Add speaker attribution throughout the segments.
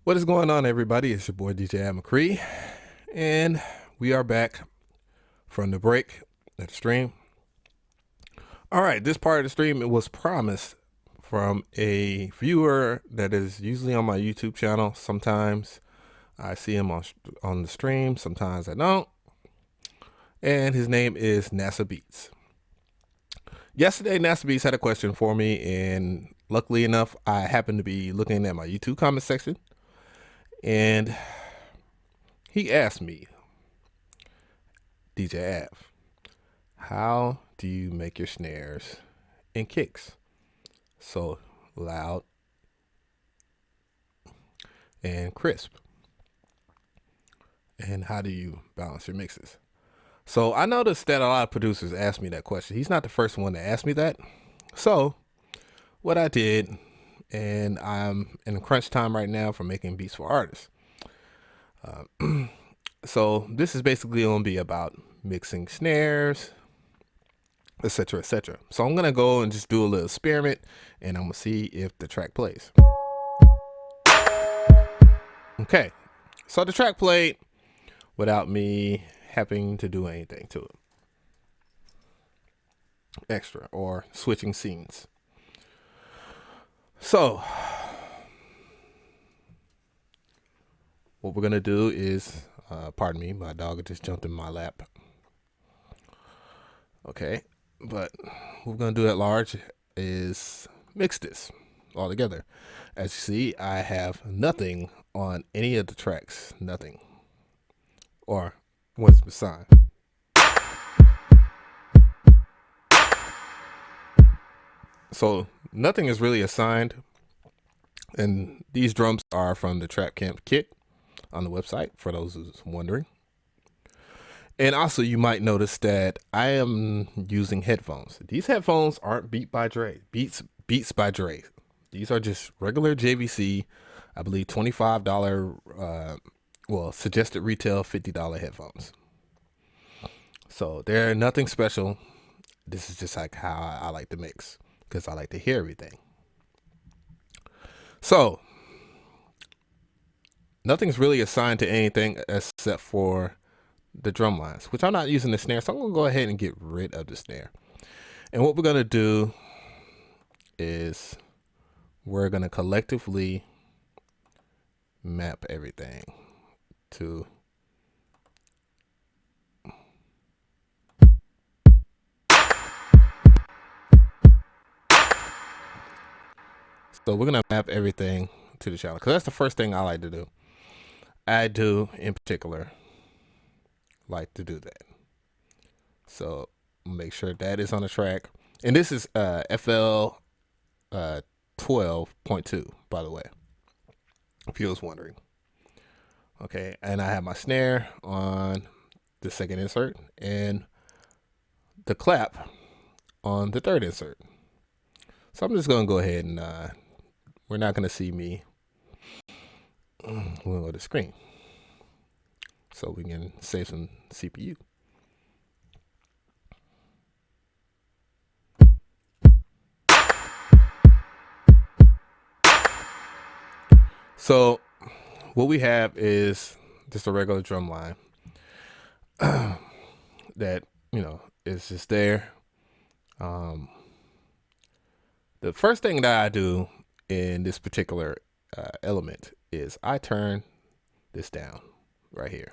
Speaker 1: What is going on, everybody? It's your boy DJ McCree, and we are back from the break at the stream. All right, this part of the stream, it was promised from a viewer that is usually on my YouTube channel. Sometimes I see him on the stream, sometimes I don't. And his name is NASA Beats. Yesterday, NASA Beats had a question for me, and luckily enough, I happened to be looking at my YouTube comment section. And he asked me, DJ Av, how do you make your snares and kicks so loud and crisp? And how do you balance your mixes? So I noticed that a lot of producers ask me that question. He's not the first one to ask me that. So what I did, and I'm in a crunch time right now for making beats for artists. So this is basically going to be about mixing snares, etc., etc. So I'm going to go and just do a little experiment, and I'm going to see if the track plays. Okay, so the track played without me having to do anything to it extra or switching scenes. So what we're going to do is, pardon me, my dog just jumped in my lap. Okay, but what we're going to do at large is mix this all together. As you see, I have nothing on any of the tracks, nothing, or what's assigned. So nothing is really assigned, and these drums are from the Trap Camp kit on the website, for those who's wondering. And also, you might notice that I am using headphones. These headphones aren't Beats by Dre. These are just regular JVC, I believe $25, suggested retail $50 headphones. So they're nothing special. This is just like how I like to mix, because I like to hear everything. So nothing's really assigned to anything except for the drum lines, which I'm not using the snare, so I'm going to go ahead and get rid of the snare. And what we're going to do is we're going to collectively map everything to so we're going to map everything to the channel, because that's the first thing I like to do. I do, in particular, like to do that. So make sure that is on the track. And this is FL 12.2, by the way, if you was wondering. Okay, and I have my snare on the second insert and the clap on the third insert. So I'm just going to go ahead and we're not going to see me. We'll go to the screen so we can save some CPU. So what we have is just a regular drum line that, is just there. The first thing that I do in this particular element is I turn this down right here.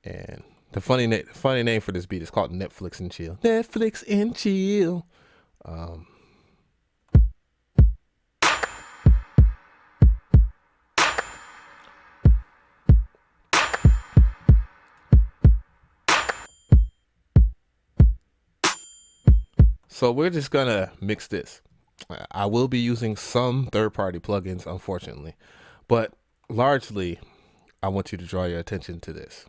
Speaker 1: And the funny name for this beat is called Netflix and Chill. Netflix and Chill. So we're just gonna mix this. I will be using some third-party plugins, unfortunately, but largely I want you to draw your attention to this.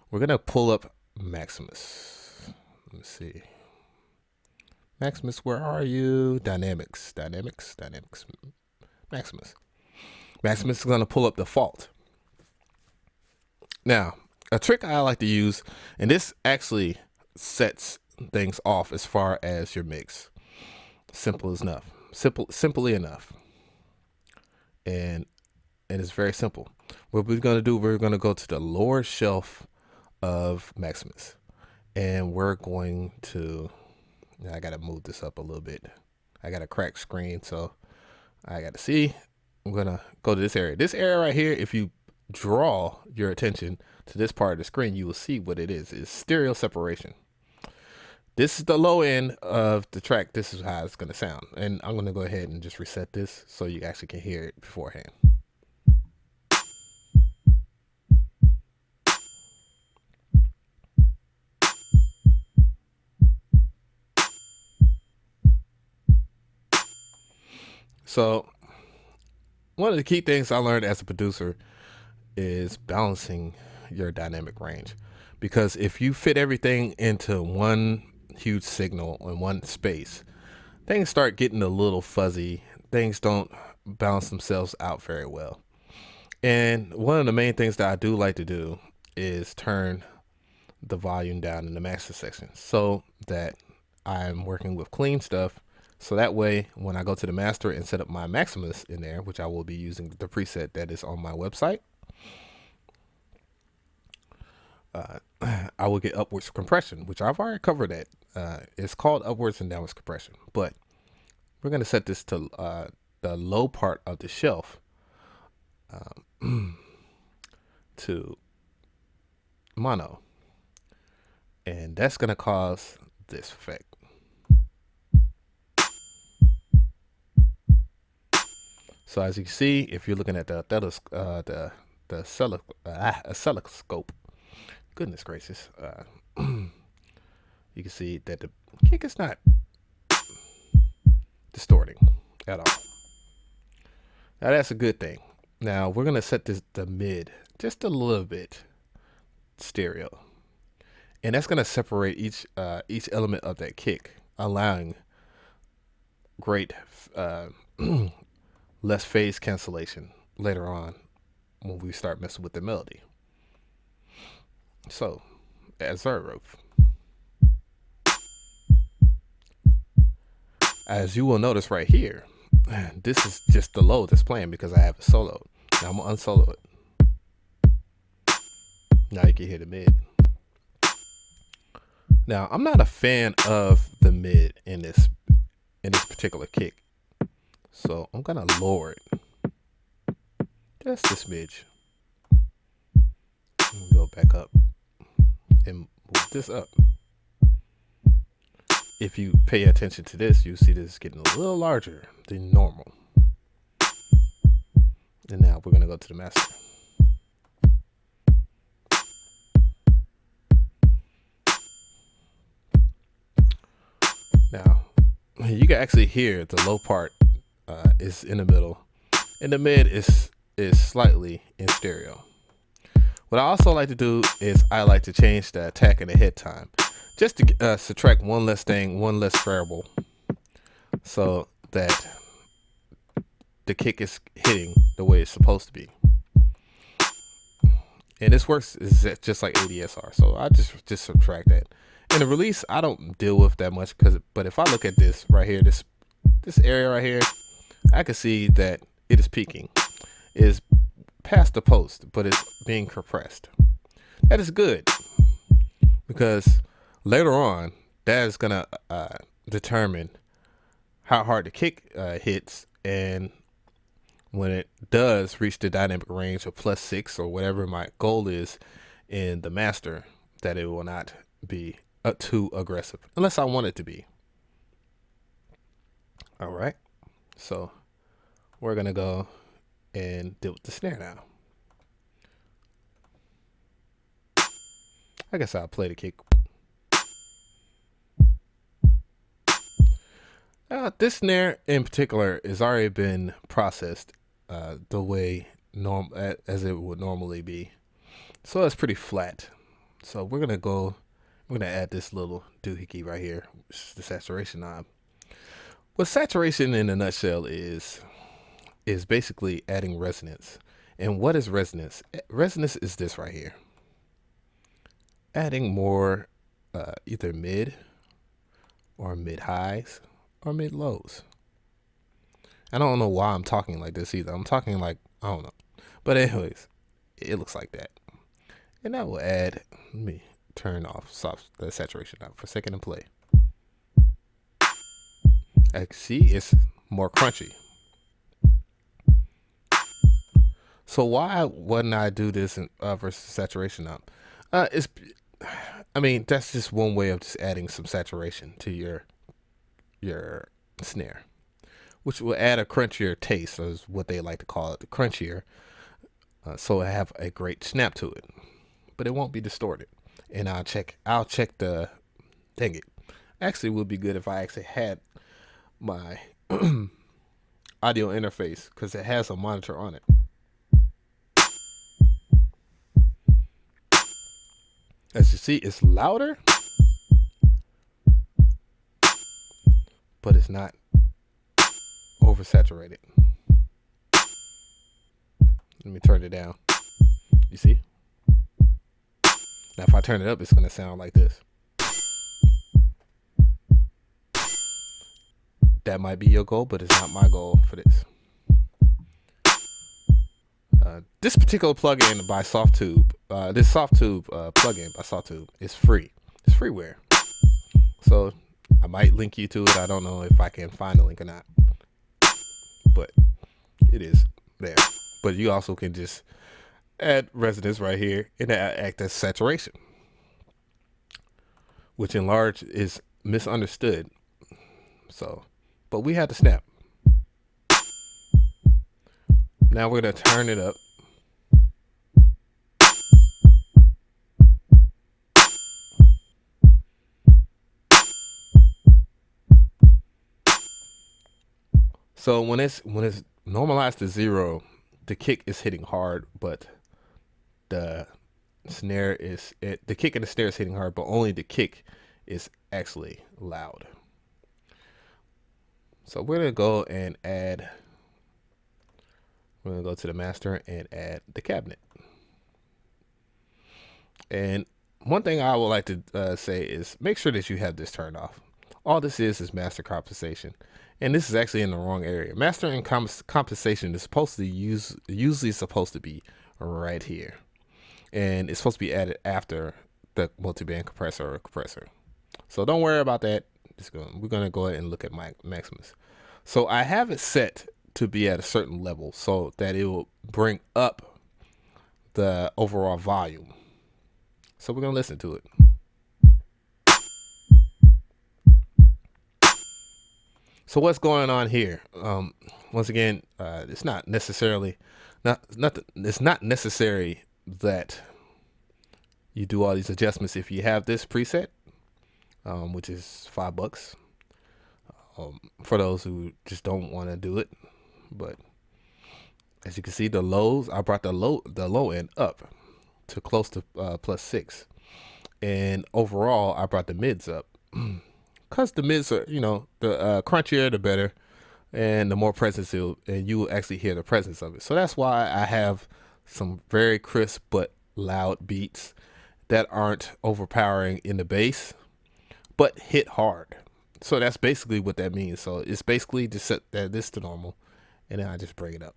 Speaker 1: We're gonna pull up Maximus. Let me see. Maximus, where are you? Dynamics. Maximus. Maximus is gonna pull up default. Now, a trick I like to use, and this actually sets things off as far as your mix. Simply enough. And and it's very simple. What we're going to do, we're going to go to the lower shelf of Maximus, and we're going to, I got to move this up a little bit. I got a cracked screen, so I got to see. I'm going to go to this area. This area right here, if you draw your attention to this part of the screen, you will see what it is. It's stereo separation. This is the low end of the track. This is how it's going to sound. And I'm going to go ahead and just reset this so you actually can hear it beforehand. So one of the key things I learned as a producer is balancing your dynamic range, because if you fit everything into one huge signal in one space, things start getting a little fuzzy. Things don't balance themselves out very well. And one of the main things that I do like to do is turn the volume down in the master section so that I'm working with clean stuff. So that way, when I go to the master and set up my Maximus in there, which I will be using the preset that is on my website, I will get upwards compression, which I've already covered that. It's called upwards and downwards compression, but we're going to set this to the low part of the shelf to mono. And that's going to cause this effect. So as you can see, if you're looking at the oscilloscope, goodness gracious, you can see that the kick is not distorting at all. Now that's a good thing. Now we're gonna set the mid just a little bit stereo, and that's gonna separate each element of that kick, allowing great less phase cancellation later on when we start messing with the melody. So, observe. As you will notice right here, this is just the low that's playing because I have it soloed. Now I'm gonna unsolo it. Now you can hear the mid. Now I'm not a fan of the mid in this particular kick, so I'm gonna lower it just a smidge. Go back up and move this up. If you pay attention to this, you see this getting a little larger than normal. And now we're gonna go to the master. Now you can actually hear the low part is in the middle, and the mid is slightly in stereo. What I also like to do is I like to change the attack and the head time, just to subtract one less thing, one less variable, so that the kick is hitting the way it's supposed to be. And this works is just like ADSR, so I just subtract that. And the release I don't deal with that much, but if I look at this right here, this area right here, I can see that it is peaking. It is past the post, but it's being compressed. That is good, because later on that is gonna determine how hard the kick hits, and when it does reach the dynamic range of +6 or whatever my goal is in the master, that it will not be too aggressive unless I want it to be. All right, so we're gonna go and deal with the snare now. I guess I'll play the kick. This snare in particular has already been processed the way as it would normally be, so it's pretty flat. So we're gonna add this little doohickey right here, which is the saturation knob. What saturation in a nutshell is basically adding resonance. And what is resonance? Resonance is this right here. Adding more either mid or mid highs or mid lows. I don't know why I'm talking like this either. I'm talking like, I don't know. But anyways, it looks like that. And that will add, let me turn off the saturation out for a second and play. As you can see, it's more crunchy. So why wouldn't I do this versus saturation up? I mean, that's just one way of just adding some saturation to your snare, which will add a crunchier taste, is what they like to call it, the crunchier. So I have a great snap to it, but it won't be distorted. And I'll check the, dang it. Actually, it would be good if I actually had my audio interface, because it has a monitor on it. As you see, it's louder, but it's not oversaturated. Let me turn it down. You see? Now if I turn it up, it's going to sound like this. That might be your goal, but it's not my goal for this. This particular plugin by Softtube, this Softtube plugin by Softtube is free. It's freeware. So I might link you to it. I don't know if I can find the link or not, but it is there. But you also can just add resonance right here and act as saturation, which in large is misunderstood. So, but we had to snap. Now we're going to turn it up. So when it's normalized to 0, the kick is hitting hard, but the snare is the kick and the snare is hitting hard, but only the kick is actually loud. So we're gonna go and add. We're gonna go to the master and add the cabinet. And one thing I would like to say is make sure that you have this turned off. All this is master compensation, and this is actually in the wrong area. Master and compensation is supposed to usually supposed to be right here, and it's supposed to be added after the multiband compressor or compressor. So don't worry about that. We're gonna go ahead and look at my Maximus. So I have it set to be at a certain level so that it will bring up the overall volume. So we're gonna listen to it. So what's going on here? Once again, it's not necessary that you do all these adjustments if you have this preset, which is $5. For those who just don't want to do it. But as you can see, the lows, I brought the low end up to close to +6, and overall I brought the mids up. Because the mids are, the crunchier the better, and the more presence and you will actually hear the presence of it. So that's why I have some very crisp but loud beats that aren't overpowering in the bass, but hit hard. So that's basically what that means. So it's basically just set this to normal, and then I just bring it up,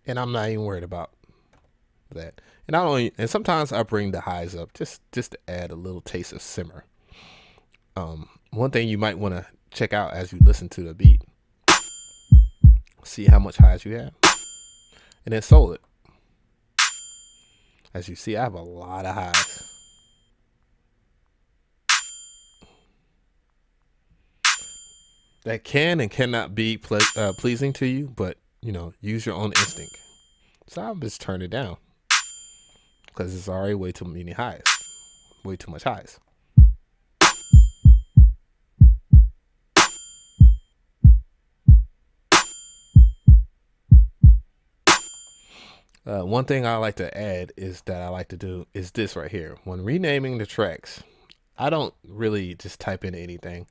Speaker 1: and I'm not even worried about that. And sometimes I bring the highs up just to add a little taste of simmer. One thing you might want to check out as you listen to the beat, see how much highs you have, and then solo it. As you see, I have a lot of highs. That can and cannot be pleasing to you, but use your own instinct. So I'll just turn it down because it's already way too many highs, way too much highs. One thing I like to add is that I like to do is this right here. When renaming the tracks, I don't really just type in anything.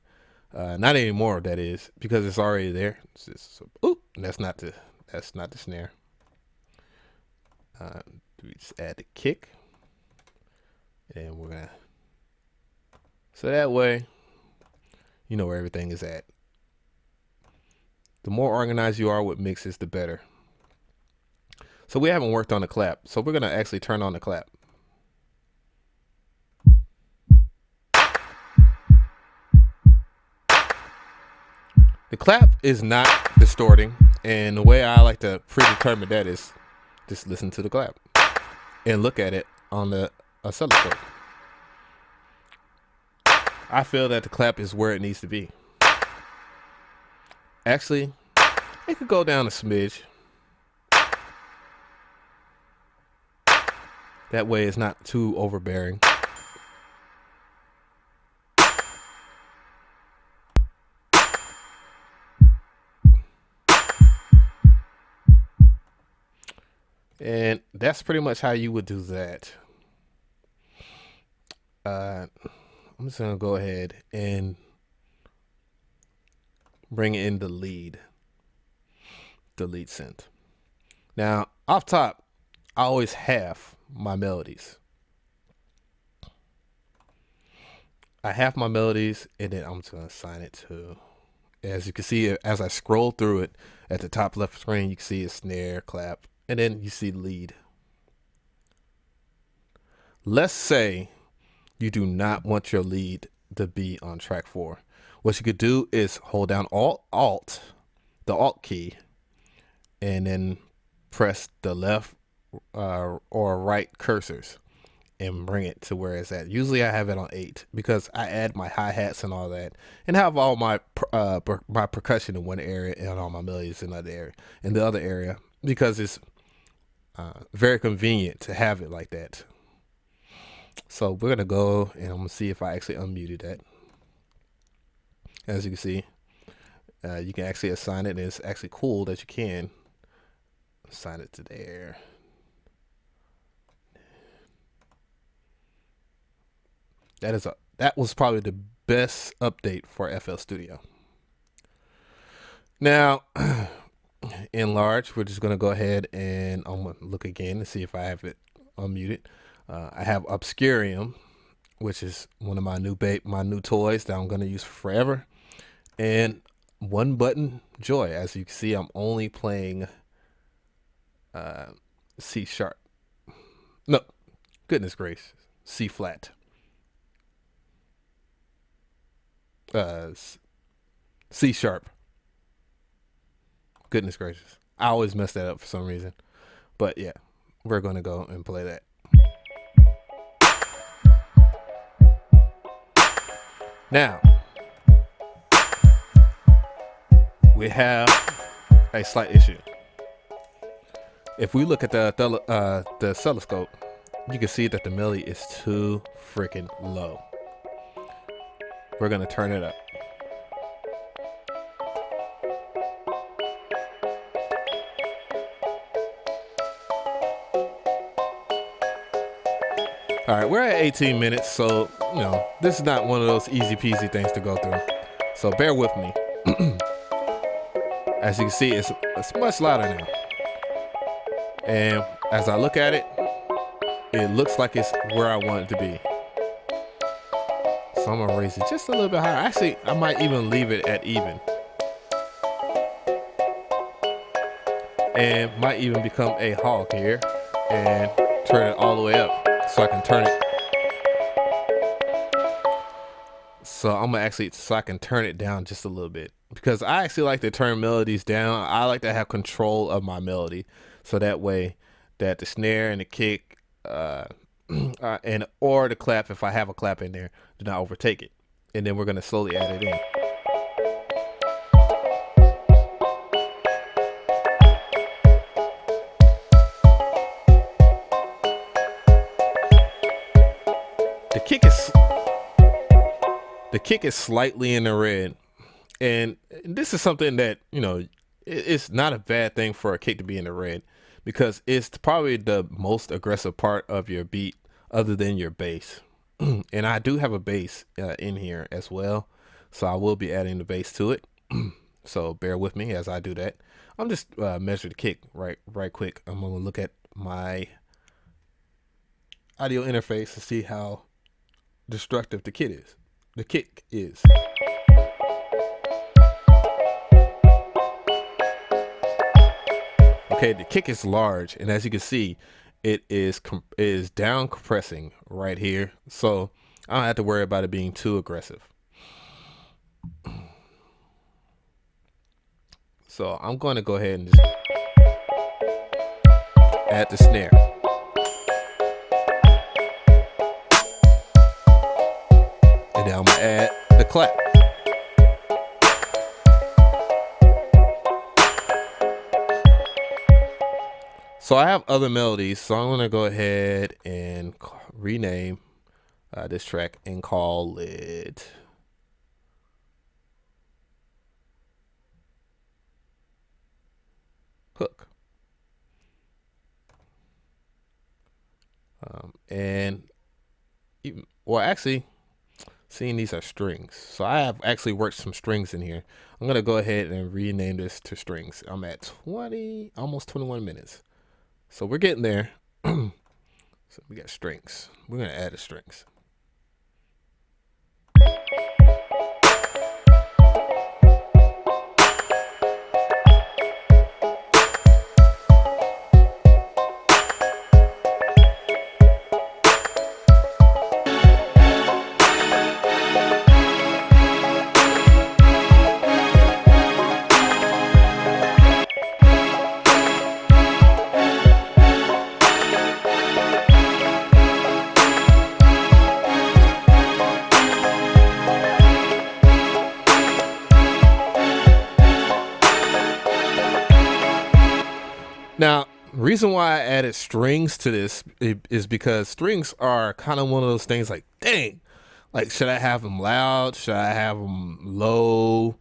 Speaker 1: Not anymore, that is, because it's already there. That's not the snare. We just add the kick, and we're gonna, so that way you know where everything is at. The more organized you are with mixes, the better. So we haven't worked on the clap. So we're gonna actually turn on the clap. The clap is not distorting, and the way I like to predetermine that is just listen to the clap and look at it on the oscilloscope. I feel that the clap is where it needs to be. Actually, it could go down a smidge. That way it's not too overbearing. And that's pretty much how you would do that. I'm just gonna go ahead and bring in the lead synth. Now, off top, I always have my melodies. I have my melodies, and then I'm just gonna assign it to, as you can see, as I scroll through it, at the top left screen, you can see a snare, clap, and then you see lead. Let's say you do not want your lead to be on track 4. What you could do is hold down the Alt key, and then press the left or right cursors and bring it to where it's at. Usually I have it on 8 because I add my hi-hats and all that, and have all my my percussion in one area and all my melodies in the other area, because it's very convenient to have it like that. So we're gonna go and I'm gonna see if I actually unmuted that. As you can see, you can actually assign it, and it's actually cool that you can assign it to there. That was probably the best update for FL Studio. Now, in large, we're just gonna go ahead and I'm gonna look again to see if I have it unmuted. I have Obscurium, which is one of my new toys that I'm gonna use forever, and One Button Joy. As you can see, I'm only playing C sharp. No, goodness gracious, C flat. C sharp. Goodness gracious, I always mess that up for some reason. But yeah, we're gonna go and play that. Now, we have a slight issue. If we look at the oscilloscope, you can see that the melody is too freaking low. We're gonna turn it up. All right, we're at 18 minutes, so this is not one of those easy peasy things to go through. So bear with me. As you can see, it's much louder now. And as I look at it, it looks like it's where I want it to be. So I'm gonna raise it just a little bit higher. Actually, I might even leave it at even. And might even become a hog here and turn it all the way up so I can turn it. So I can turn it down just a little bit, because I actually like to turn melodies down. I like to have control of my melody, so that way that the snare and the kick or the clap, if I have a clap in there, do not overtake it. And then we're gonna slowly add it in. The kick is slightly in the red, and this is something that it's not a bad thing for a kick to be in the red, because it's probably the most aggressive part of your beat other than your bass. And I do have a bass in here as well, so I will be adding the bass to it. So bear with me as I do that. I'm just measure the kick right quick. I'm gonna look at my audio interface to see how destructive the kick is. The Okay, the kick is large, and as you can see, it is down compressing right here, so I don't have to worry about it being too aggressive. So I'm going to go ahead and just add the snare. And now I'm going to add the clap. So I have other melodies, so I'm going to go ahead and rename this track and call it Hook. And even, well, actually, seeing these are strings, so I have actually worked some strings in here. I'm gonna go ahead and rename this to strings. I'm at 20, almost 21 minutes, so we're getting there. So we got strings. We're gonna add the strings. Now, reason why I added strings to this is because strings are kind of one of those things like, dang, like, should I have them loud? Should I have them low?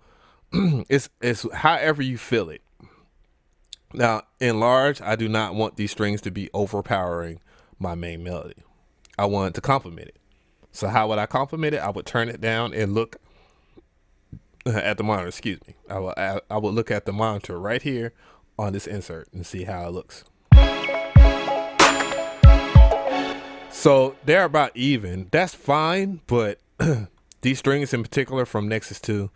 Speaker 1: It's however you feel it. Now, in large, I do not want these strings to be overpowering my main melody. I want it to complement it. So how would I complement it? I would turn it down and look at the monitor. Excuse me. I would look at the monitor right here on this insert and see how it looks. So they're about even. That's fine, but these strings in particular from Nexus 2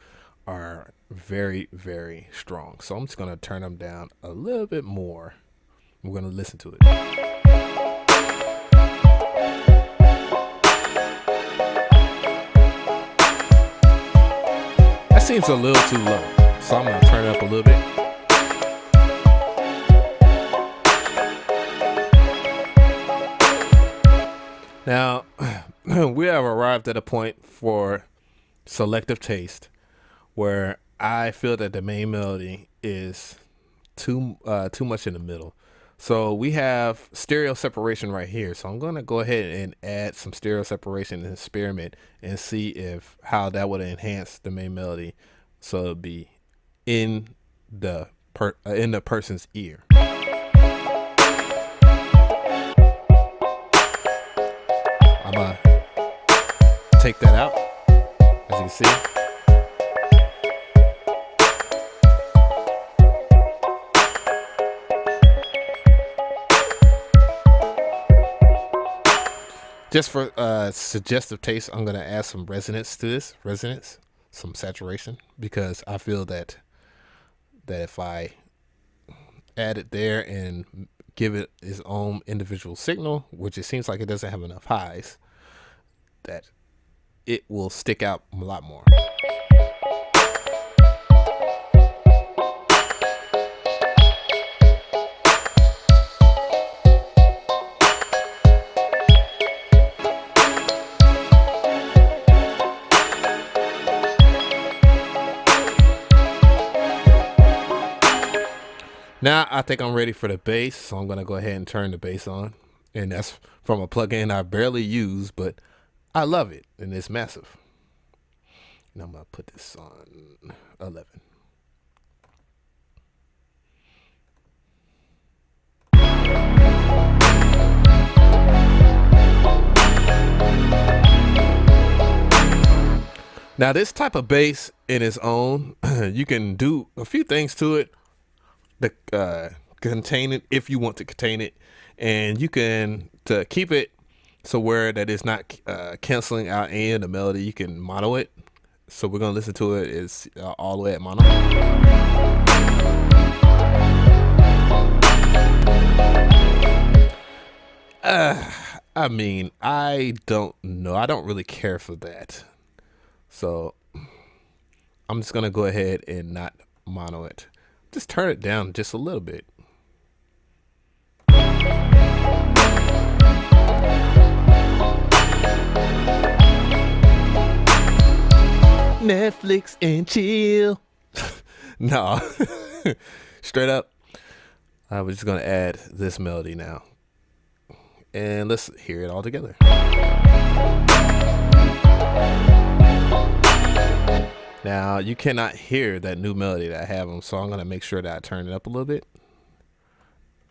Speaker 1: are very, very strong. So I'm just going to turn them down a little bit more. We're going to listen to it. That seems a little too low, so I'm going to turn it up a little bit. Now, we have arrived at a point for selective taste where I feel that the main melody is too much in the middle. So we have stereo separation right here. So I'm going to go ahead and add some stereo separation and experiment and see if how that would enhance the main melody so it'll be in the person's ear. I'm gonna take that out, as you can see. Just for suggestive taste, I'm gonna add some resonance to this, some saturation, because I feel that if I add it there and give it its own individual signal, which it seems like it doesn't have enough highs, that it will stick out a lot more. Now I think I'm ready for the bass, so I'm gonna go ahead and turn the bass on. And that's from a plugin I barely use, but I love it, and it's massive. And I'm gonna put this on 11. Now this type of bass in its own, you can do a few things to it. Contain it if you want to contain it, and you can to keep it so where that is not canceling out any of the melody. You can mono it, so we're gonna listen to it is all the way at mono. I mean, I don't know. I don't really care for that. So I'm just gonna go ahead and not mono it. Just turn it down just a little bit. Netflix and chill. No, straight up. I was just gonna add this melody now, and let's hear it all together. Now you cannot hear that new melody that I have on, so I'm gonna make sure that I turn it up a little bit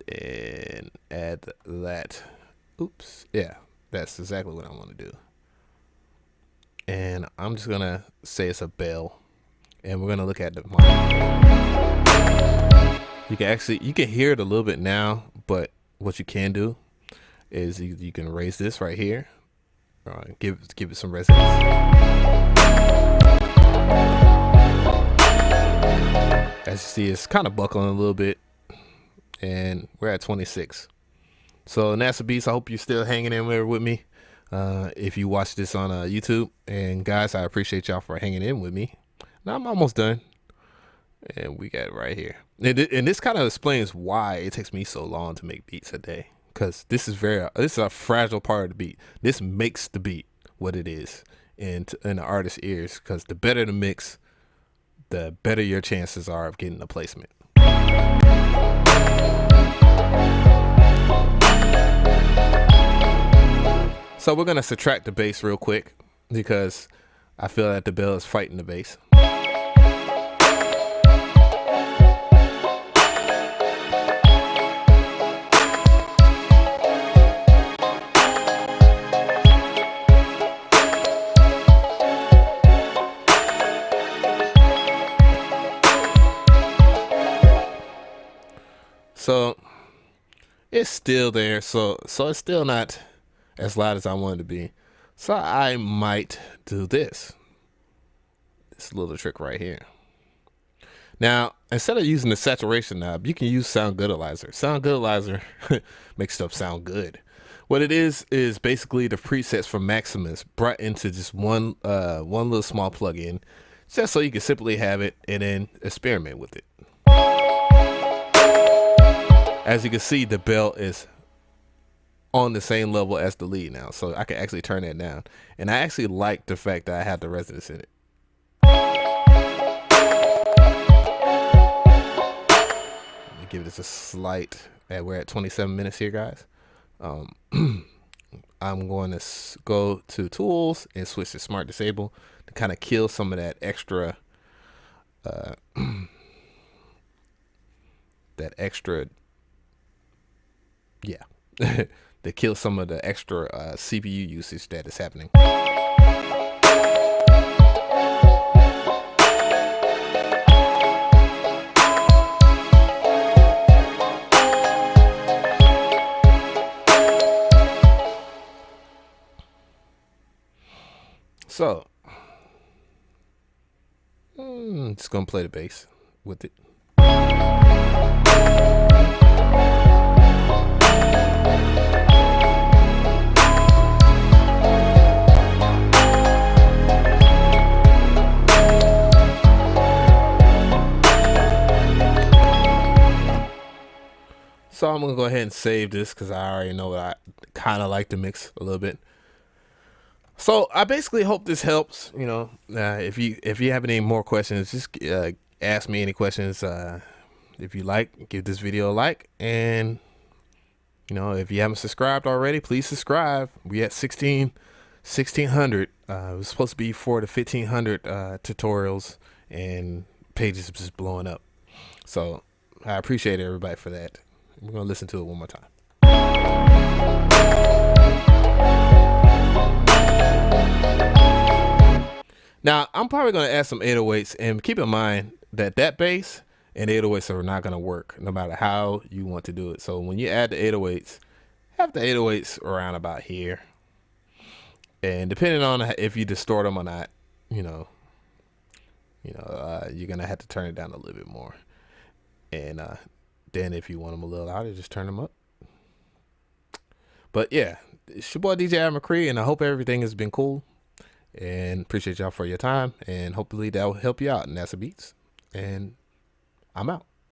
Speaker 1: and add that. Oops, yeah, that's exactly what I want to do. And I'm just gonna say it's a bell, and we're gonna look at the you can hear it a little bit now, but what you can do is you can raise this right here, give it some resonance. As you see, it's kind of buckling a little bit, and we're at 26. So NASA Beats, I hope you're still hanging in there with me. If you watch this on YouTube, and guys, I appreciate y'all for hanging in with me. Now I'm almost done, and we got it right here. And this kind of explains why it takes me so long to make beats a day, because this is a fragile part of the beat. This makes the beat what it is in the artist's ears, because the better the mix, the better your chances are of getting the placement. So we're gonna subtract the bass real quick, because I feel that the bell is fighting the bass. So it's still there, so it's still not as loud as I want it to be. So I might do this little trick right here. Now, instead of using the saturation knob, you can use Sound Goodalizer. Sound Goodalizer makes stuff sound good. What it is basically the presets from Maximus brought into just one little small plugin, just so you can simply have it and then experiment with it. As you can see, the bell is on the same level as the lead now, so I can actually turn that down. And I actually like the fact that I have the resonance in it. Let me give this a slight, we're at 27 minutes here, guys. I'm going to go to tools and switch to smart disable to kind of kill some of that extra to kill some of the extra CPU usage that is happening. So just gonna play the bass with it. So I'm gonna go ahead and save this, because I already know what I kind of like to mix a little bit. So I basically hope this helps. You know, if you have any more questions, just ask me any questions. If you like, give this video a like, and you know, if you haven't subscribed already, please subscribe. We at 1600. It was supposed to be 4 to 1500 tutorials, and pages just blowing up. So I appreciate everybody for that. We're gonna listen to it one more time. Now, I'm probably going to add some 808s, and keep in mind that bass and 808s are not going to work no matter how you want to do it. So when you add the 808s, have the 808s around about here. And depending on if you distort them or not, you're going to have to turn it down a little bit more. And then if you want them a little louder, just turn them up. But yeah, it's your boy DJ McCree, and I hope everything has been cool. And appreciate y'all for your time, and hopefully that will help you out. And that's the beats, and I'm out.